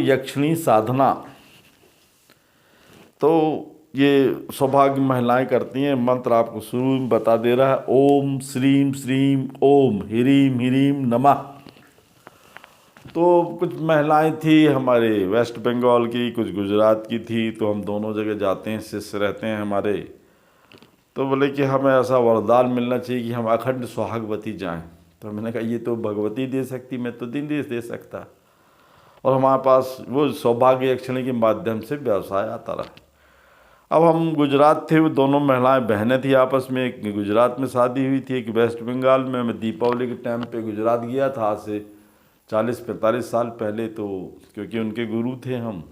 यक्षिणी साधना तो ये सौभाग्य महिलाएं करती हैं। मंत्र आपको शुरू में बता दे रहा है, ओम श्रीम श्रीम ओम ह्रीम ह्रीम नमः। तो कुछ महिलाएं थी हमारे वेस्ट बंगाल की, कुछ गुजरात की थी, तो हम दोनों जगह जाते हैं, शिष्य रहते हैं हमारे। तो बोले कि हमें ऐसा वरदान मिलना चाहिए कि हम अखंड सुहागवती जाएं। तो मैंने कहा ये तो भगवती दे सकती, मैं तो दिन दे सकता। और हमारे पास वो सौभाग्य यक्षिणी के माध्यम से व्यवसाय आता रहा। अब हम गुजरात थे, वो दोनों महिलाएं बहनें थी आपस में। एक गुजरात में शादी हुई थी, एक वेस्ट बंगाल में। मैं दीपावली के टाइम पे गुजरात गया था, आज से 40-45 साल पहले। तो क्योंकि उनके गुरु थे हम,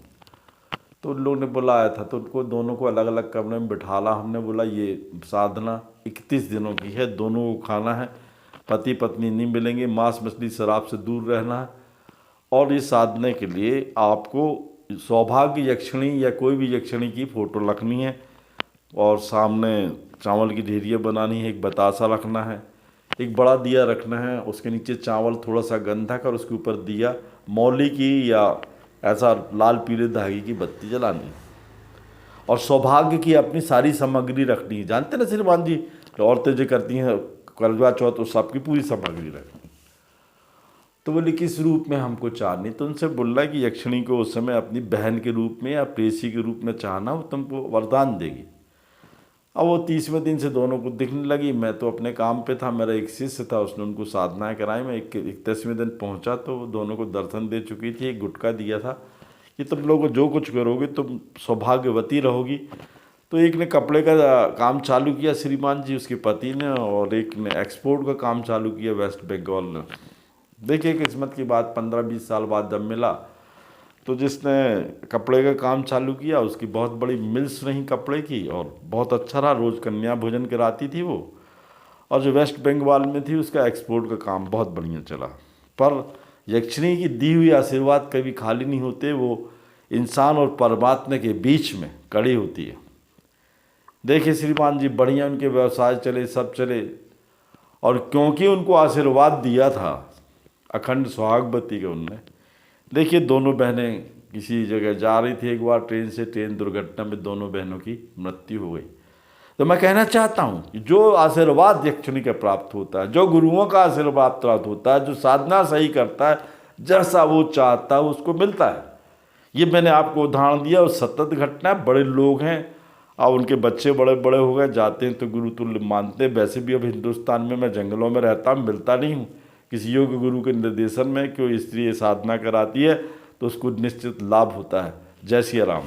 तो उन लोगों ने बुलाया था, तो उनको दोनों को अलग अलग कमरे में बिठाला। हमने बोला ये साधना 31 दिनों की है, दोनों को खाना है, पति पत्नी नहीं मिलेंगे, मांस मछली शराब से दूर रहना है। और ये साधने के लिए आपको सौभाग्य यक्षिणी या कोई भी यक्षिणी की फ़ोटो रखनी है, और सामने चावल की ढेरियाँ बनानी है, एक बतासा रखना है, एक बड़ा दिया रखना है, उसके नीचे चावल थोड़ा सा गंधक और उसके ऊपर दिया, मौली की या ऐसा लाल पीले धागे की बत्ती जलानी है। और सौभाग्य की अपनी सारी सामग्री रखनी है। जानते ना श्रीमान जी, औरतें जो करती हैं करवा चौथ, तो सबकी पूरी सामग्री रखनी। तो बोले किस रूप में हमको चाहनी? तो उनसे बोल रहा है कि यक्षिणी को उस समय अपनी बहन के रूप में या प्रेसी के रूप में चाहना, वो तुमको वरदान देगी। अब वो 30वें दिन से दोनों को दिखने लगी। मैं तो अपने काम पे था, मेरा एक शिष्य था, उसने उनको साधनाएं कराई। मैं 31वें दिन पहुंचा तो दोनों को दर्शन दे चुकी थी। एक गुटका दिया था कि तुम लोग जो कुछ करोगे तुम सौभाग्यवती रहोगी। तो एक ने कपड़े का काम चालू किया श्रीमान जी, उसके पति ने, और एक ने एक्सपोर्ट का काम चालू किया वेस्ट बंगाल ने। देखिए किस्मत की बात, 15-20 साल बाद जब मिला, तो जिसने कपड़े का काम चालू किया उसकी बहुत बड़ी मिल्स रही कपड़े की, और बहुत अच्छा रहा, रोज़ कन्या भोजन कराती थी वो। और जो वेस्ट बंगाल में थी उसका एक्सपोर्ट का काम बहुत बढ़िया चला। पर यक्षिणी की दी हुई आशीर्वाद कभी खाली नहीं होते, वो इंसान और परमात्मा के बीच में कड़ी होती है। देखिए श्रीमान जी, बढ़िया उनके व्यवसाय चले, सब चले, और क्योंकि उनको आशीर्वाद दिया था अखंड सुहागवती के उनने। देखिए दोनों बहनें किसी जगह जा रही थी, एक बार ट्रेन से, ट्रेन दुर्घटना में दोनों बहनों की मृत्यु हो गई। तो मैं कहना चाहता हूँ कि जो आशीर्वाद यक्षिणी का प्राप्त होता है, जो गुरुओं का आशीर्वाद प्राप्त होता है, जो साधना सही करता है, जैसा वो चाहता है उसको मिलता है। ये मैंने आपको उदाहरण दिया, और सतत घटना है। बड़े लोग हैं और उनके बच्चे बड़े बड़े हो गए, जाते हैं तो गुरु तुल्य मानते हैं। वैसे भी अब हिंदुस्तान में मैं जंगलों में रहता हूँ, मिलता नहीं हूँ किसी योग गुरु के निर्देशन में। क्यों स्त्री साधना कराती है तो उसको निश्चित लाभ होता है। जय सिया राम।